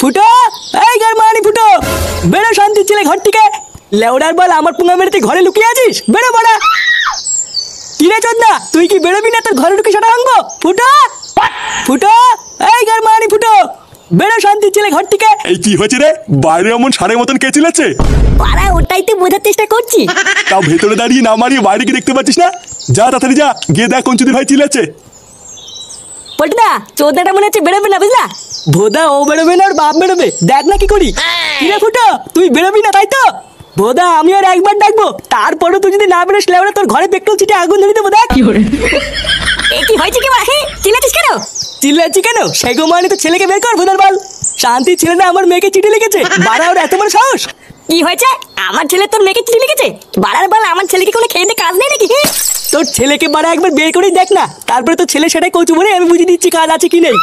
ফুটো, এই গারমানি ফুটো, বেরো শান্তি ছেলে ঘর থেকে। লেওড়ার বল আমার পুঙ্গা মেরেতে ঘরে লুকিয়ে আছিস, বেরো বাড়া। কিরে চোদনা, তুই কি বেরোবি না তোর ঘরে ঢুকে সেটা ভাঙবো? ফুটো ফুটো, এই গারমানি ফুটো, বেরো শান্তি ছেলে ঘর থেকে। এই কি হয়েছে রে? বাইরে এমন সারের মতন কে চিল্লাচ্ছে? পাড়া ওটাই তো বোঝার চেষ্টা করছি। তাও ভেতরে দাঁড়িয়ে না মারিয়ে বাইরে কি দেখতে পাচ্ছিস না? যা তাড়াতাড়ি যা, গিয়ে দেখ কোন চুদি ভাই চিল্লাচ্ছে। পটদা, চোদনাটা মনে হচ্ছে বেরোবে না, বুঝলা? ভোদা ও বেরোবে না, ওর বাপ বেরোবে, দেখ না কি করি। কিরে ফুটো, তুই বেরোবি না তাই তো? ভোদা আমি আর একবার ডাকবো, তারপরে তুই যদি না বেরোস লেওড়া তোর ঘরে পেট্রোল ছিটে আগুন ধরে দেবো। দেখ এ কি হয়েছে কি বাড়া? চিল্লাছিস কেন? চিল্লাচ্ছি কেন? সেগো মানে তো ছেলেকে বের কর ভোদার বাল। শান্তি ছেলেটা আমার মেয়েকে চিঠি লিখেছে, বাড়া ওর এত বড় সাহস। কি হয়েছে? আমার ছেলে তোর মেয়েকে চিঠি লিখেছে? বাড়ার বল, আমার ছেলেকে কোনো খেয়ে কাজ নেই নাকি? তোর ছেলেকে বাড়া একবার বের করেই দেখ না, তারপরে তোর ছেলে সেটাই কচু বলে আমি বুঝিয়ে দিচ্ছি কাজ আছে কি নেই।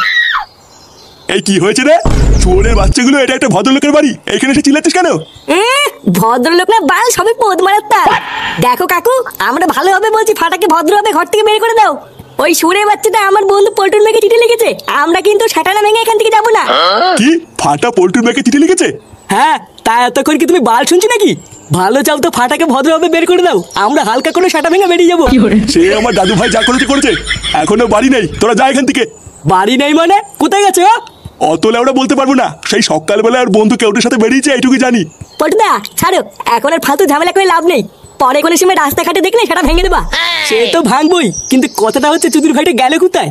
এই কি হয়েছে রে? চোরের বাচ্চাগুলো, এটা একটা ভদ্রলোকের বাড়ি, এখানে এসে চিল্লাচ্ছিস কেন? ভদ্রলোক না বাল, সবই পোদ মারার তার। দেখো কাকু, আমরা ভালোভাবে বলছি ফাটাকে ভদ্রভাবে ঘর থেকে বের করে দাও। ওই সুরে বাচ্চাটা আমার বন্ধু পল্টুর মেয়েকে চিঠি লিখেছে, আমরা কিন্তু সেটা না ভেঙে এখান থেকে যাবো না। কি? ফাটা পল্টুর মেয়েকে চিঠি লিখেছে? হ্যাঁ, তা এতক্ষণ কি তুমি বাল শুনছি নাকি? ভালো চাও তো ফাটাকে ভদ্রভাবে বের করে দাও, আমরা হালকা করে সেটা ভেঙে বেরিয়ে যাবো। সে আমার দাদু ভাই যা করেছে করেছে, এখনো বাড়ি নেই, তোরা যা এখান থেকে। বাড়ি নেই মানে কোথায় গেছে ও? অত লেওড়া বলতে পারবো না, সেই সকালবেলা আর বন্ধু কেউটের সাথে বেরিয়েছে এইটুকু জানি। পটুদা ছাড়ো, এখন আর ফালতু ঝামেলা করে লাভ নেই, পরে কোনো সময় রাস্তাঘাটে দেখলে সেটা ভেঙে দেবা। সে তো ভাঙবই, কিন্তু কথাটা হচ্ছে চুদির ভাইটা গেল কোথায়?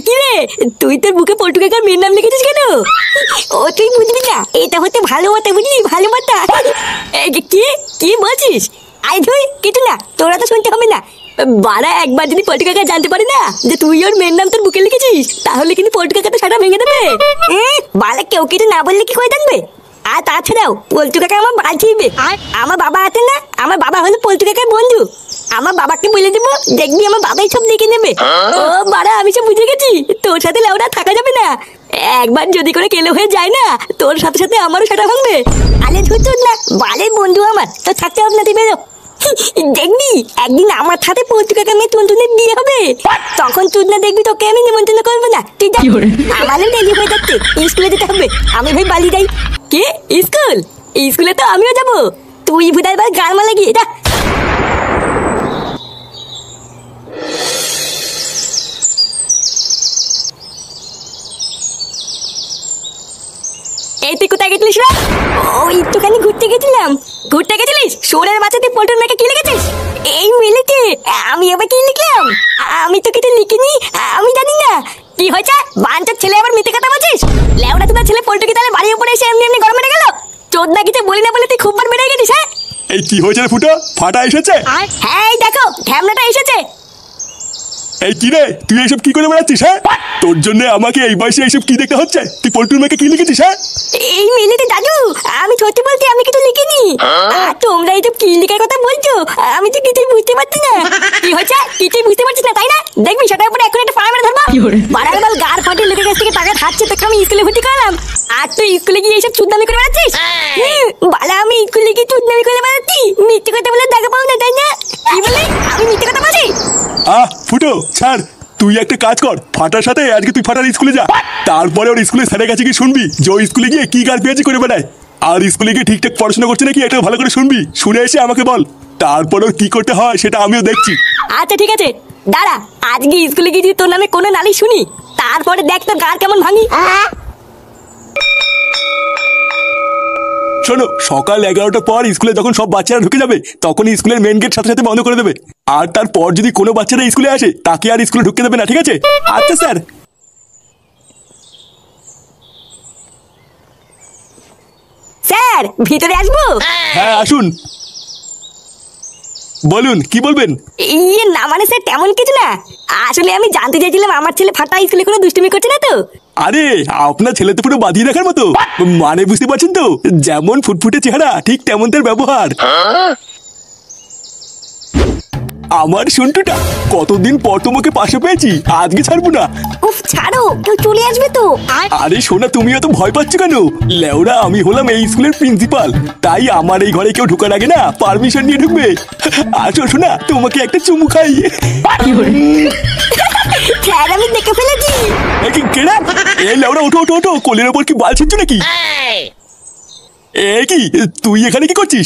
কি রে, তুই তোর বুকে পল্টু কাকার মেয়ের নাম লিখেছিস কেন? ও তুই বুঝবি না, এটা হচ্ছে ভালো কথা, বুঝলি? ভালো কথা। কি কি বলছিস? আই ধুই কিছু না, তোরা তো শুনতে হবে না। বাড়া, একবার যদি পল্টু কাকা জানতে পারে না যে তুই ওর মেয়ের নাম তোর বুকে লিখেছিস, তাহলে কিন্তু পল্টু কাকা তো সেটা ভেঙে দেবে। বাড়া, কেউ কিছু না বললে কি করে থাকবে? আর তাছাড়াও পল্টু কাকা আমার বাল ছিড়বে। আমার বাবা আছে না, আমার বাবা হলো পল্টু কাকার বন্ধু। আমার বাবাকে বলে দেবো, দেখবি আমার বাবাই সব লিখে নেবে। ও বাড়া, আমি সব বুঝে গেছি, তোর সাথে লেওড়া থাকা যাবে না। একবার যদি করে কেলো হয়ে যায় না, তোর সাথে সাথে আমারও সেটা ভাঙবে। আরে ধুর না, বালের বন্ধু আমার, তোর থাকতে হবে না, তুই বেরো। দেখবি একদিন আমার সাথে পল্টু কাকা মেয়ে টুনটুনের বিয়ে হবে, তখন তুই না দেখবি তোকে আমি নিমন্ত্রণ করবো না। তুই দেখ, আমারও দেরি হয়ে যাচ্ছে, স্কুলে যেতে হবে। আমি ভাই বালি যাই। কি স্কুল? স্কুলে তো আমিও যাবো, তুই ভুদার বার গান মালা গিয়ে যা। এই তুই কোথায় গেছিলিস রে? ও একটুখানি ঘুরতে গেছিলাম। ঘুরতে গেছিলিস? সোরের বাচ্চা, তুই পল্টুর মেয়েকে কি লিখেছিস? এই মিলিতে আমি আবার কি লিখলাম? আমি তো কিছু লিখিনি, আমি জানি না। কি হয়েছে? বাঞ্চার ছেলে আবার মিথ্যে কথা বলছিস? লেওড়া তোর ছেলে পল্টু কি তাহলে বাড়ির উপরে এসে এমনি এমনি গরম মেরে গেল? চোদনা কিছু বলি না বলে তুই খুব বার বেড়ে গেছিস। হ্যাঁ, এই কি হয়েছে রে ফুটো? ফাটা এসেছে? হ্যাঁ এই দেখো ঢ্যামনাটা এসেছে। এই কি রে, তুই এইসব কি করে বেড়াচ্ছিস? হ্যাঁ, তোর জন্য আমাকে এই বয়সে এইসব কি দেখতে হচ্ছে? তুই পল্টুর মেয়েকে কি লিখেছিস? হ্যাঁ, এই মিলিতে দাদু, আমি সত্যি বলতে আমি কিছু লিখিনি। আর তোমরা এইসব কি লিখার কথা বলছো, আমি তো কিছুই বুঝতে পারছি না। কি হয়েছে? কিছুই বুঝতে পারছিস না তাই না? দেখবি সেটার উপরে এখন একটা ফাড়া মেরে ধরবো। বাড়ার বল, গার ফাটিয়ে লোকের কাছ থেকে টাকা খাচ্ছে, তোকে আমি স্কুলে ভর্তি করলাম, আর তুই স্কুলে গিয়ে এইসব চুদনামি করে বেড়াচ্ছিস। বালা, আমি স্কুলে গিয়ে চুদনামি করে বেড়াচ্ছি? মিথ্যে কথা বলে দেখা পাও না তাই না? কি বলে আমি মিথ্যে কথা বলছি? ফুটো ছাড়, তুই একটা কাজ কর, ফাটার সাথে আজকে তুই ফাটার স্কুলে যা, তারপরে ওর স্কুলে স্যারের কাছে গিয়ে শুনবি যে ওই স্কুলে গিয়ে কি গার পেঁয়াজি করে বেড়ায়, আর স্কুলে গিয়ে ঠিকঠাক পড়াশোনা করছে নাকি এটা ভালো করে শুনবি, শুনে এসে আমাকে বল, তারপর ওর কি করতে হয় সেটা আমিও দেখছি। আচ্ছা ঠিক আছে, দাঁড়া, আজকে স্কুলে গিয়ে যদি তোর নামে কোনো নালিশ শুনি, তারপরে দেখ তোর গার কেমন ভাঙি। শোনো, সকাল 11টার পর স্কুলে যখন সব বাচ্চারা ঢুকে যাবে, তখন স্কুলের মেন গেট সাথে সাথে বন্ধ করে দেবে, আর তারপর যদি কোনো বাচ্চারা স্কুলে আসে তাকে আর স্কুলে ঢুকতে দেবে না, ঠিক আছে? আচ্ছা স্যার। স্যার ভিতরে আসবো? হ্যাঁ আসুন, বলুন কি বলবেন? ইয়ে না মানে স্যার তেমন কিছু না, আসলে আমি জানতে চাইছিলাম আমার ছেলে ফাটা স্কুলে কোনো দুষ্টুমি করছে না তো? আরে আপনার ছেলে তো পুরো বাঁধিয়ে রাখার মতো, মানে বুঝতে পারছেন তো, যেমন ফুটফুটে চেহারা ঠিক তেমন তার ব্যবহার। আমার সন্টুটা কতদিন পর তোমাকে পাশে পেয়েছি, আজকে ছাড়বো না। উফ ছাড়ো, কেউ চলে আসবে তো। আরে সোনা, তুমি এত ভয় পাচ্ছ কেন? লেওরা, আমি হলাম এই স্কুলের প্রিন্সিপাল, তাই আমার এই ঘরে কেউ ঢোকার আগে না পারমিশন নিয়ে ঢুকবে। আসো সোনা, তোমাকে একটা চুমু খাই। স্যার আমি দেখে ফেলেছি। কেনা এই লেওড়া, ওঠো ওঠো ওঠো, কোলের ওপর কি বাল ছিচ্ছ নাকি? এ কি, তুই এখানে কি করছিস?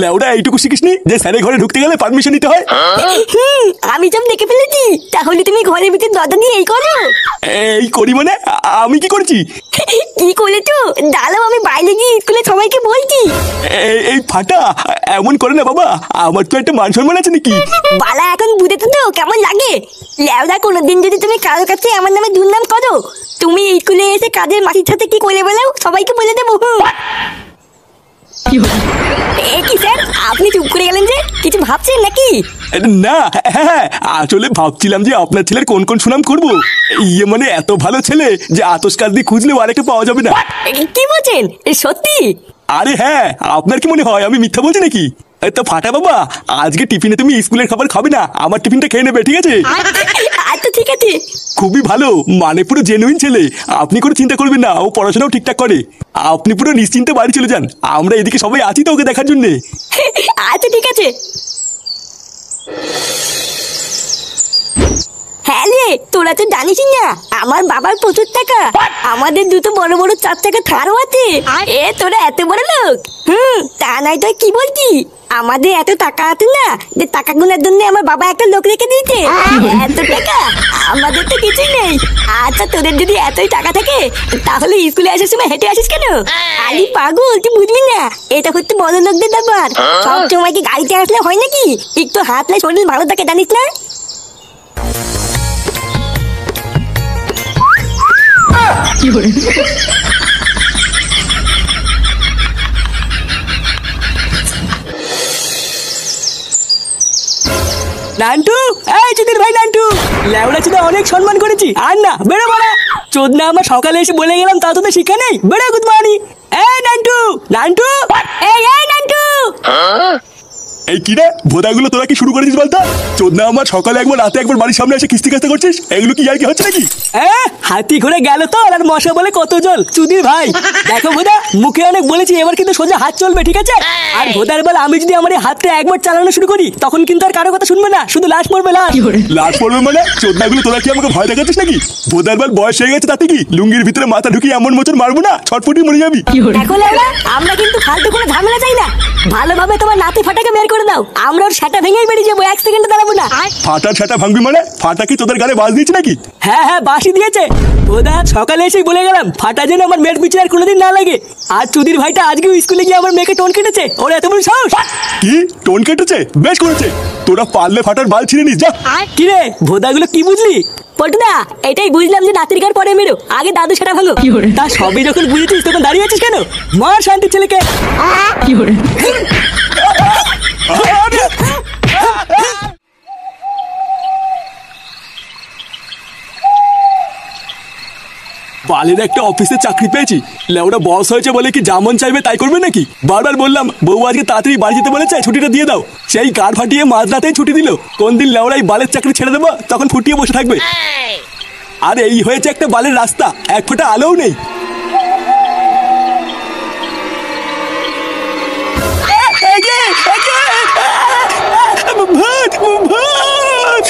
লেওড়া এইটুকু শিখিসনি যে স্যারের ঘরে ঢুকতে গেলে পারমিশন নিতে হয়? আমি সব দেখে ফেলেছি। তাহলে তুমি ঘরের ভিতরে দরজা দিয়ে এই করো। এই করি মানে? আমি কি করছি? কি করেছো? দাঁড়াও, আমি বাইরে গিয়ে স্কুলে সবাইকে বলছি। এই ফাটা এমন করে না বাবা, আমার তো একটা মান সম্মান আছে নাকি? বালা এখন বুঝেছো তো কেমন লাগে? লেওদা কোনোদিন যদি তুমি কারোর কাছে আমার নামে দুর্নাম করো, তুমি স্কুলে এসে কাজের মাটির সাথে কি করে বেলাও সবাইকে বলে দেবো। কি স্যার, আপনি চুপ করে গেলেন যে? কিছু ভাবছেন নাকি? না, হ্যাঁ আসলে ভাবছিলাম যে আপনার ছেলের কোন কোন সুনাম করবো। ইয়ে মানে এত ভালো ছেলে যে আতস কাজ দিয়ে খুঁজলেও আরেকটা পাওয়া যাবে না। কি বলছেন? সত্যি? আরে হ্যাঁ, আপনার কি মনে হয় আমি মিথ্যা বলছি নাকি? তো ফাটা বাবা, আজকে টিফিনে তুমি স্কুলের খাবার খাবে না, আমার টিফিনটা খেয়ে নেবে, ঠিক আছে? আচ্ছা ঠিক আছে। খুবই ভালো, মানে পুরো জেনুইন ছেলে। আপনি কোনো চিন্তা করবেন না, ও পড়াশোনাও ঠিকঠাক করে। আপনি পুরো নিশ্চিন্তে বাড়ি চলে যান, আমরা এদিকে সবাই আছি তো ওকে দেখার জন্য। আচ্ছা ঠিক আছে। হ্যাঁ রে, তোরা তো জানিস না আমার বাবার প্রচুর টাকা। আমাদের দুটো বড় বড় 4 চাকা থারও আছে। এ তোরা এত বড় লোক? তা নাই তো কি বলছি, আমাদের এত টাকা আছে না যে টাকা গুনার জন্য আমার বাবা একটা লোক রেখে দিয়েছে। এত টাকা আমাদের তো কিছুই নেই। আচ্ছা তোদের যদি এতই টাকা থাকে তাহলে স্কুলে আসার সময় হেঁটে আসিস কেন? আরে পাগল, তুই বুঝবি না, এটা হচ্ছে বড় লোকদের ব্যাপার। সব সময় কি গাড়িতে আসলে হয় নাকি? একটু হাঁটলে শরীর ভালো থাকে, জানিস না? নান্টু, এই চুদির ভাই নান্টু, লেওড়া চুদা অনেক সম্মান করেছি, আর না বেরো বড়া। চোদনা আমার সকালে এসে বলে গেলাম, তা তো শিক্ষা নেই। বেরো গুড মর্নিং। এই নান্টু, নান্টু, এই নান্টু। এই কি রে ভোদাগুলো, তোরা কি শুরু করেছিস বলতো? চোদনা আমার সকালে একবার রাতে একবার বাড়ির সামনে এসে কিস্তি কাস্তা করছিস, এগুলো কি আর কি হচ্ছে নাকি? হাতি ঘুরে গেল তো, আর মশা বলে কত জল। চুদির ভাই দেখো ভোদা, মুখে অনেক বলেছি, এবার কিন্তু সোজা হাত চলবে, ঠিক আছে? আর ভোদার বল আমি যদি আমার এই হাতটা একবার চালানো শুরু করি তখন কিন্তু আর কারো কথা শুনবে না, শুধু লাশ পড়বে লাশ। লাশ পড়বে মানে? চোদনাগুলো তোরা কি আমাকে ভয় দেখাচ্ছিস নাকি? ভোদার বল বয়স হয়ে গেছে তাতে কি, লুঙ্গির ভিতরে মাথা ঢুকিয়ে এমন মোচন মারবো না ছটফটি মরে যাবি। দেখো লেওড়া, আমরা কিন্তু ফালতু কোনো ঝামেলা চাই না। ভালোভাবে তোমার নাতি ফাটাকে বের করে দাও, আমরা ওর সেটা ভেঙেই বেরিয়ে যাবো, 1 সেকেন্ডে দাঁড়াবো না। ফাটার সেটা ভাঙবি মানে? ফাটা কি তোদের গালে বাজ দিয়েছে নাকি? হ্যাঁ হ্যাঁ, বাসি দিয়েছে। ভোদা সকালে এসেই বলে গেলাম ফাটা যেন আমার মেয়ের পিছনে আর কোনোদিন না লাগে। আর চুদির ভাইটা আজকেও স্কুলে গিয়ে আমার মেয়েকে টোন কেটেছে, ওর এত বড় সাহস। কি টোন কেটেছে? বেশ করেছে, তোরা পারলে ফাটার বাল ছিঁড়ে নিস যা। কি রে ভোদাগুলো কি বুঝলি? পটুদা, এটাই বুঝলাম যে নাতির গার পরে মেরো, আগে দাদু সেটা ভাঙো। তা সবই যখন বুঝেছিস তখন দাঁড়িয়ে আছিস কেন? মার শান্তির ছেলেকে। বালের একটা অফিসে চাকরি পেয়েছি, লেওরা বস হয়েছে বলে কি যেমন চাইবে তাই করবে নাকি? বারবার বললাম বউ আজকে তাড়াতাড়ি বাড়ি যেতে বলেছে, ছুটিটা দিয়ে দাও। সেই কার ফাটিয়ে মাঝরাতেই ছুটি দিল। কোন দিন লেওরাই বালের চাকরি ছেড়ে দেবো তখন ফুটিয়ে বসে থাকবে। আর এই হয়েছে একটা বালের রাস্তা, এক ফোঁটা আলোও নেই। ভূত, ভূত!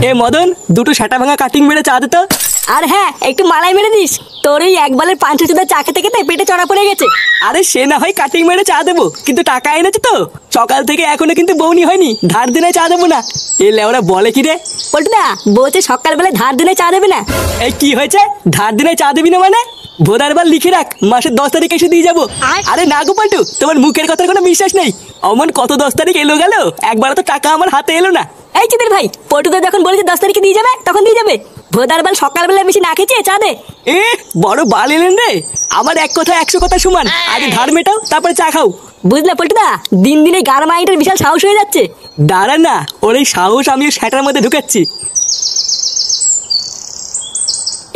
এ মদন, দুটো সেটা ভাঙা কাটিং মেরে চা দিত। আর হ্যাঁ, একটু মালাই মেরে দিস, তোর এই একবারের 5 চুদা চা খেতে খেতে পেটে চড়া পড়ে গেছে। আরে সে না হয় কাটিং মেরে চা দেবো, কিন্তু টাকা এনেছে তো। সকাল থেকে এখনো কিন্তু বউনি হয়নি, ধার দিনে চা দেবো না। এ লেওরা বলে কি রে? পটুদা বলছে সকালবেলা ধার দিনে চা দেবে না। এই কি হয়েছে? ধার দিনে চা দেবি না মানে? ভোদার বার লিখে রাখ, মাসের 10 তারিখ এসে দিয়ে যাবো। আরে না গো পাল্টু, তোমার মুখের কথার কোনো বিশ্বাস নেই। অমন কত 10 তারিখ এলো গেল, একবার তো টাকা আমার হাতে এলো না। এই চিদের ভাই, পটুদা যখন বলেছে 10 তারিখে দিয়ে যাবে তখন দিয়ে যাবে। ভোদার বাল সকালবেলা বেশি না খেয়েছে, চা দে। বড় বাল এলেন রে। আমার এক কথা 100 কথা সমান, আগে ধার মেটাও তারপরে চা খাও। বুঝলে পটুদা, দিন দিন এই গার মাইটের বিশাল সাহস হয়ে যাচ্ছে। দাঁড়া না, ওর এই সাহস আমি সেটার মধ্যে ঢুকাচ্ছি।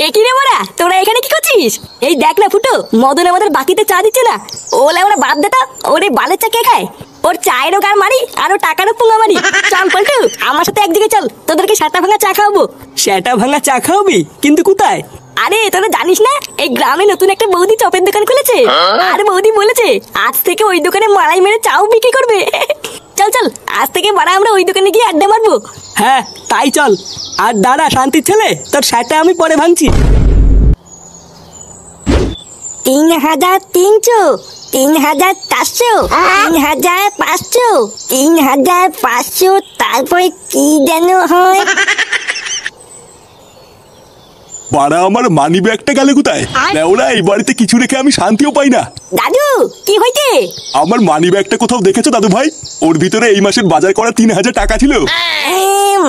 একই রে বড়া, তোরা এখানে কি করছিস? এই দেখ না ফুটো, মদন আমাদের বাকিতে চা দিচ্ছে না। ওলে ওরা বাদ দে তো, ওরে বালের চা কে খায়? ওর চায়েরও গার মারি আর ও টাকারও পুঙ্গা মারি। চল পল্টু, আমার সাথে একদিকে চল, তোদেরকে সাটা ভাঙা চা খাওয়াবো। সেটা ভাঙা চা খাওয়াবি? কিন্তু কোথায়? আরে তোরা জানিস না, এই গ্রামে নতুন একটা বৌদি চপের দোকান খুলেছে। আর বৌদি বলেছে আজ থেকে ওই দোকানে মালাই মেরে চাও বিক্রি করবে। চল চল, আজ থেকে বাড়া আমরা ওই দোকানে গিয়ে আড্ডা মারবো। হ্যাঁ তাই চল। আর দাঁড়া শান্তির ছেলে, তোর সেটা আমি পরে ভাঙছি। 3,300, 3,400, 3,500, 3,500, তারপরে কি যেন হয়। বাড়া আমার মানি ব্যাগটা গেলে কোথায়? ওরা এই বাড়িতে কিছু রেখে আমি শান্তিও পাই না। দাদু কি হয়েছে? আমার মানি ব্যাগটা কোথাও দেখেছো দাদু ভাই? ওর ভিতরে এই মাসের বাজার করা 3,000 টাকা ছিল।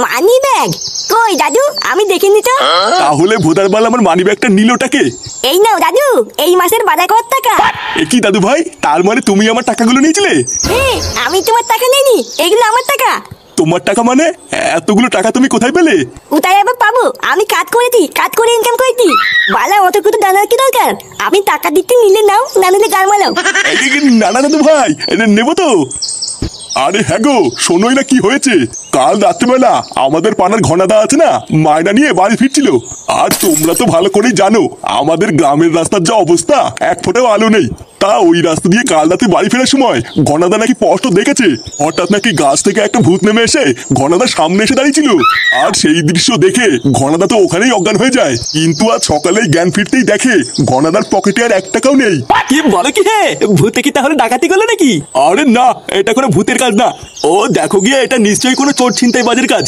মানি ব্যাগ কই দাদু? আমি দেখিনি তো। তাহলে ভোদার বাল আমার মানি ব্যাগটা নিলটাকে? এই নাও দাদু, এই মাসের বাজার করার টাকা। এ কি দাদু ভাই, তার মানে তুমি আমার টাকাগুলো নিয়েছিলে? আমি তোমার টাকা নেইনি, এগুলো আমার টাকা। তোমার টাকা মানে? এতগুলো টাকা তুমি কোথায় পেলে? কোথায় আবার পাবো? আমি কাজ করেছি, কাজ করে ইনকাম করেছি। বালা অত কিছু জানার কি দরকার? আমি টাকা দিতে নিলে নাও, না নিলে গাল মালাও। না না দাদু ভাই, নেবো তো। আরে হ্যাঁ গো, শোনোই না কি হয়েছে। কাল রাত্রিবেলা আমাদের পাড়ার ঘনাদা আছে না, মায়না নিয়ে বাড়ি ফিরছিল। আর তোমরা তো ভালো করেই জানো আমাদের গ্রামের রাস্তার যা অবস্থা, এক ফোঁটাও আলো নেই। তা ওই রাস্তা দিয়ে কাল রাতে বাড়ি ফেরার সময় ঘনাদা নাকি স্পষ্ট দেখেছে হঠাৎ নাকি গাছ থেকে একটা ভূত নেমে এসে ঘনাদার সামনে এসে দাঁড়িয়েছিল। আর সেই দৃশ্য দেখে ঘনাদা তো ওখানেই অজ্ঞান হয়ে যায়। কিন্তু আজ সকালে জ্ঞান ফিরতেই দেখে ঘনাদার পকেটে আর 1 টাকাও নেই। কি বলো কি? হে, ভূতে কি তাহলে ডাকাতি করলো নাকি? আরে না, এটা কোনো ভূতের কাজ না। ও দেখো গিয়ে, এটা নিশ্চয়ই কোনো চোর ছিনতাই বাজের কাজ।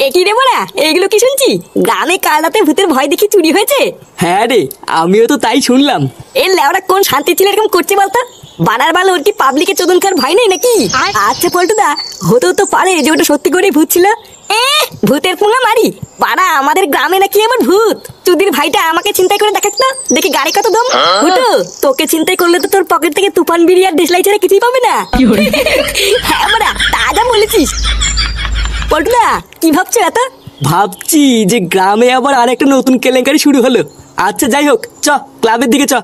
একই রে বড়া, এগুলো কি শুনছি? গ্রামে কাল রাতে ভূতের ভয় দেখি চুরি হয়েছে। হ্যাঁ রে, আমিও তো তাই শুনলাম। এই লেওরা কোন শান্তি ছিল এরকম করছে বলতো? বানার বাল ওর কি পাবলিকে চোদন খার ভয় নেই নাকি? আচ্ছা পল্টুদা, হতেও তো পারে যে ওটা সত্যি করেই ভূত ছিল। ভূতের পুঙ্গা মারি? বাড়া আমাদের গ্রামে নাকি আমার ভূত? চুদির ভাইটা আমাকে চিন্তাই করে দেখাত না, দেখি গাড়ি কত দম। ভূতো তোকে চিন্তাই করলে তো তোর পকেট থেকে তুফান বিড়ি আর দেশলাই ছাড়া কিছুই পাবে না। হ্যাঁ বাড়া, তাজা বলেছিস। পল্টুদা কি ভাবছো এত? ভাবছি যে গ্রামে আবার আরেকটা নতুন কেলেঙ্কারি শুরু হলো। আচ্ছা যাই হোক, চ ক্লাবের দিকে চ।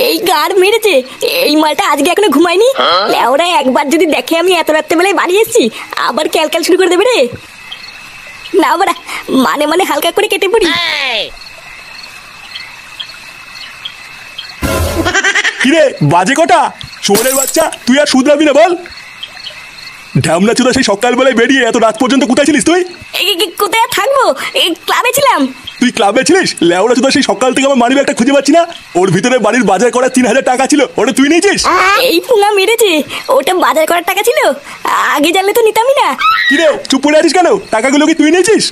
এই গার মেরেছে, এই মালটা আজকে এখনো ঘুমায়নি। লেওরা একবার যদি দেখে আমি এত রাত্রেবেলায় বাড়ি এসেছি, আবার ক্যালক্যাল শুরু করে দেবে রে। না বাড়া, মানে মানে হালকা করে কেটে পড়ি। কিরে বাজে কটা? চোরের বাচ্চা, তুই আর শুধরাবি না বল। ঢ্যামনা চোদা সেই সকালবেলায় বেরিয়ে এত রাত পর্যন্ত কোথায় ছিলিস তুই? কোথায় থাকবো? ক্লাবে ছিলাম। তুই ক্লাবে ছিলিস? লেওড়া চোদা সেই সকাল থেকে আমার মানি ব্যাগটা খুঁজে পাচ্ছি না। ওর ভিতরে বাড়ির বাজার করা 3,000 টাকা ছিল, ওটা তুই নিয়েছিস? এই পুঙ্গা মেরেছে, ওটা বাজার করার টাকা ছিল। আগে জানলে তো নিতামই না। কিরে চুপ করে আছিস কেন? টাকাগুলো কি তুই নিয়েছিস?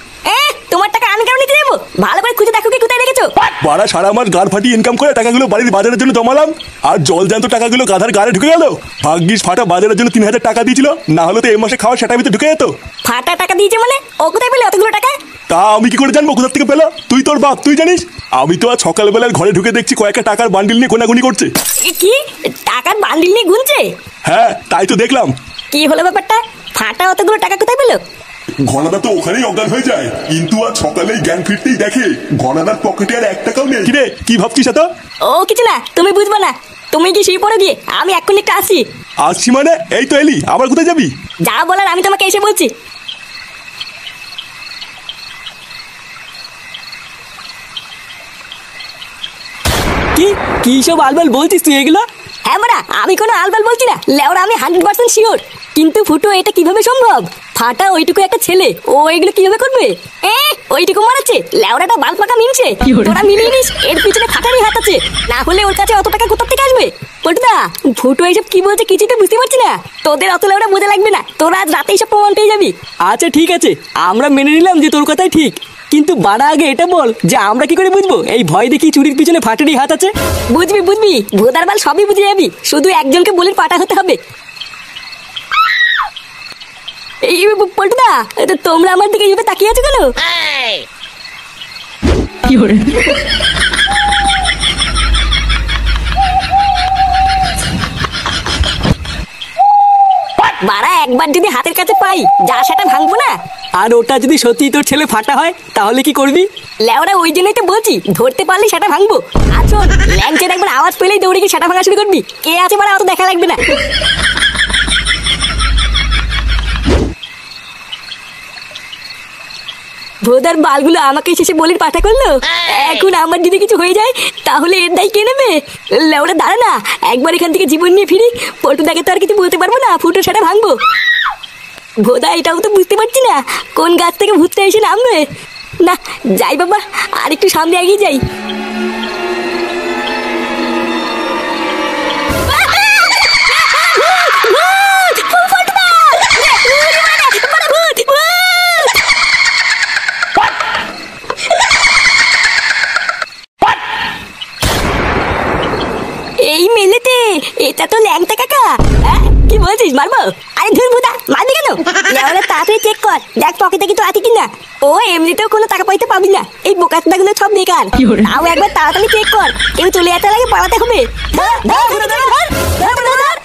তোমার টাকা আমি কেন নিতে যাবো? ভালো করে খুঁজে দেখো কি কোথায় রেখেছো। বাড়া সারা মাস গাড় ফাটিয়ে ইনকাম করে টাকাগুলো বাড়ির বাজারের জন্য জমালাম, আর জল জ্যান্ত টাকাগুলো গাধার গাড়ে ঢুকে গেল। ভাগ্যিস ফাটা বাজারের জন্য 3,000 টাকা দিয়েছিল, না হলে তো এই মাসে খাওয়া সেটার ভিতরে ঢুকে যেত। ফাটা টাকা দিয়েছে মানে? ও কোথায় পেলে অতগুলো টাকা? তা আমি কি করে জানবো কোথা থেকে পেলো? তুই তোর বাপ, তুই জানিস? আমি তো আজ সকালবেলার ঘরে ঢুকে দেখছি কয়েকটা টাকার বান্ডিল নিয়ে গোনাগুনি করছে। কি টাকার বান্ডিল নিয়ে গুনছে? হ্যাঁ তাই তো দেখলাম। কি হলো ব্যাপারটা? ফাটা অতগুলো টাকা কোথায় পেলো? ঘনাদা তো ওখানেই অজ্ঞান হয়ে যায়, কিন্তু আজ সকালেই জ্ঞান ফিরতেই দেখে ঘনাদার পকেটে আর 1 টাকাও নেই। কিরে কি ভাবছিস এত? ও কিছু না, তুমি বুঝবে না। তুমি কি সেই পড়ো গিয়ে, আমি এক্ষুনি একটা আসছি। আসছি মানে? এই তো এলি, আবার কোথায় যাবি? যা বলার আমি তোমাকে এসে বলছি। কি কি সব আলবাল বলছিস তুই এগুলো? হ্যাঁ মারা, আমি কোনো আলবাল বলছি না। লেওরা আমি 100% শিওর। কিন্তু ফুটো এটা কিভাবে সম্ভব? ফাটা ওইটুকু একটা ছেলে, ও এগুলো কিভাবে করবে? ওইটুকু মারাচ্ছে, লেওরাটা বাল পাকা মিনছে। তোরা মিলিয়ে নিস, এর পিছনে ফাটারই হাত আছে, না হলে ওর কাছে অত টাকা কোথা থেকে আসবে? পটুদা ফুটো এইসব কি বলছে কিছুই তো বুঝতে পারছি না। তোদের অত লেওরা বোঝা লাগবে না, তোরা আজ রাতেই সব প্রমাণ পেয়ে যাবি। আচ্ছা ঠিক আছে, আমরা মেনে নিলাম যে তোর কথাই ঠিক, কিন্তু বাড়া আগে এটা বল যে আমরা কি করে বুঝবো এই ভয় দেখি চুরির পিছনে ফাটারই হাত আছে? বুঝবি বুঝবি, ভোদার বাল সবই বুঝে যাবি, শুধু একজনকে বলে পাটা হতে হবে। এই পল্টুদা, তোমরা আমার দিকে এইভাবে তাকিয়ে আছো কেন? বাড়া একবার যদি হাতের কাছে পাই যা সেটা ভাঙবো না। আর ওটা যদি সত্যি তোর ছেলে ফাটা হয় তাহলে কি করবি? লেওরা ওই জন্যই তো বলছি ধরতে পারলে সেটা ভাঙবো। আর শোন, ল্যাংচের একবার আওয়াজ পেলেই দৌড়ে গিয়ে সেটা ভাঙা শুরু করবি। কে আছে মানে অত দেখা লাগবে না। ভোদার বালগুলো আমাকে শেষে বলির পাঠা করলো। এখন আমার যদি কিছু হয়ে যায় তাহলে এর দায় কে নেবে? লেওরা দাঁড়া না, একবার এখান থেকে জীবন নিয়ে ফিরি। পল্টুদাকে তো আর কিছু বলতে পারবো না, ফুটো সেটা ভাঙবো। ভোদা এটাও তো বুঝতে পারছি না কোন গাছ থেকে ভূতটা এসে নামবে। না যাই বাবা, আর একটু সামনে এগিয়ে যাই। এই মেলেতে এটা তো ল্যাংটা কাকা। কি বলছিস, মারবো? আরে ধুর ভুদা, মারবি কেন? লেওরা তাড়াতাড়ি চেক কর, দেখ পকেটে কিছু আছে কিনা। ও এমনিতেও কোনো টাকা পয়সা পাবি না, এই বোকাচোদাগুলো সব বেকার। তাও একবার তাড়াতাড়ি চেক কর, কেউ চলে যেতে লাগে পালাতে হবে। ধর ধর ধর ধর ধর ধর ধর।